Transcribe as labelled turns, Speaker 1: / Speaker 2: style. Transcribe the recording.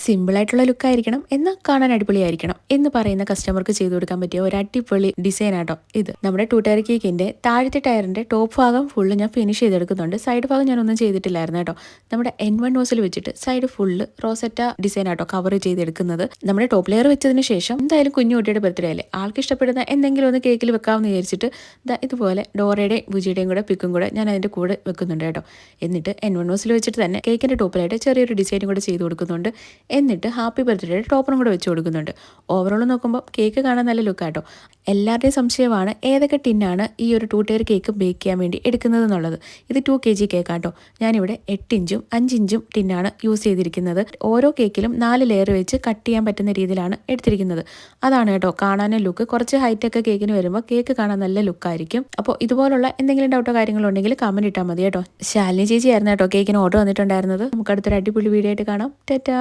Speaker 1: സിമ്പിളായിട്ടുള്ള ലുക്കായിരിക്കണം, എന്നാൽ കാണാൻ അടിപൊളിയായിരിക്കണം എന്ന് പറയുന്ന കസ്റ്റമർക്ക് ചെയ്തു കൊടുക്കാൻ പറ്റിയ ഒരു അടിപൊളി ഡിസൈൻ ആട്ടോ ഇത്. നമ്മുടെ ടൂ ടയർ കേക്കിന്റെ താഴത്തെ ടയറിന്റെ ടോപ്പ് ഭാഗം ഫുള്ള് ഞാൻ ഫിനിഷ് ചെയ്തെടുക്കുന്നുണ്ട്. സൈഡ് ഭാഗം ഞാനൊന്നും ചെയ്തിട്ടില്ലായിരുന്നു കേട്ടോ. നമ്മുടെ N1 നോസിൽ വെച്ചിട്ട് സൈഡ് ഫുള്ള് റോസറ്റ ഡിസൈൻ ആട്ടോ കവർ ചെയ്തെടുക്കുന്നത്. നമ്മുടെ ടോപ്പ് ലെയർ വെച്ചതിന് ശേഷം എന്തായാലും കുഞ്ഞുകുട്ടിയുടെ ബർത്ത്ഡേ അല്ലേ, ആൾക്ക് ഇഷ്ടപ്പെടുന്ന എന്തെങ്കിലും ഒന്ന് കേക്കിൽ വെക്കാമെന്ന് വിചാരിച്ചിട്ട് ഇതുപോലെ ഡോറയുടെയും ബുജിയുടെയും കൂടെ പിക്കും കൂടെ ഞാൻ അതിന്റെ കൂടെ വെക്കുന്നുണ്ട് കേട്ടോ. എന്നിട്ട് N1 നോസിൽ വെച്ചിട്ട് തന്നെ കേക്കിന്റെ ടോപ്പിലായിട്ട് ചെറിയൊരു ഡിസൈനും കൂടെ ചെയ്ത് കൊടുക്കുന്നുണ്ട്. എന്നിട്ട് ഹാപ്പി ബർത്ത്ഡേയുടെ ടോപ്പറും കൂടെ വെച്ച് കൊടുക്കുന്നുണ്ട്. ഓവറോൾ നോക്കുമ്പോൾ കേക്ക് കാണാൻ നല്ല ലുക്കാട്ടോ. എല്ലാവരുടെയും സംശയമാണ് ഏതൊക്കെ ടിന്നാണ് ഈ ഒരു 2 ടയർ കേക്ക് ബേക്ക് ചെയ്യാൻ വേണ്ടി എടുക്കുന്നത് എന്നുള്ളത്. ഇത് 2 kg കേക്കാട്ടോ. ഞാനിവിടെ 8 ഇഞ്ചും 5 ഇഞ്ചും ടിന്നാണ് യൂസ് ചെയ്തിരിക്കുന്നത്. ഓരോ കേക്കിലും 4 ലെയർ വെച്ച് കട്ട് ചെയ്യാൻ പറ്റുന്ന രീതിയിലാണ് എടുത്തിരിക്കുന്നത്. അതാണ് കേട്ടോ കാണാനും ലുക്ക്. കുറച്ച് ഹൈറ്റൊക്കെ കേക്കിന് വരുമ്പോൾ കേക്ക് കാണാൻ നല്ല ലുക്കായിരിക്കും. അപ്പോൾ ഇതുപോലുള്ള എന്തെങ്കിലും ഡൗട്ടോ കാര്യങ്ങളോ ഉണ്ടെങ്കിൽ കമന്റ് ഇട്ടാൽ മതി കേട്ടോ. ശാലിനി ചേച്ചി ആയിരുന്നു കേട്ടോ കേക്കിന് ഓർഡർ വന്നിട്ടുണ്ടായിരുന്നത്. നമുക്ക് അടുത്തൊരു അടിപൊളി വീഡിയോ ആയിട്ട് കാണാം. ടാറ്റാ.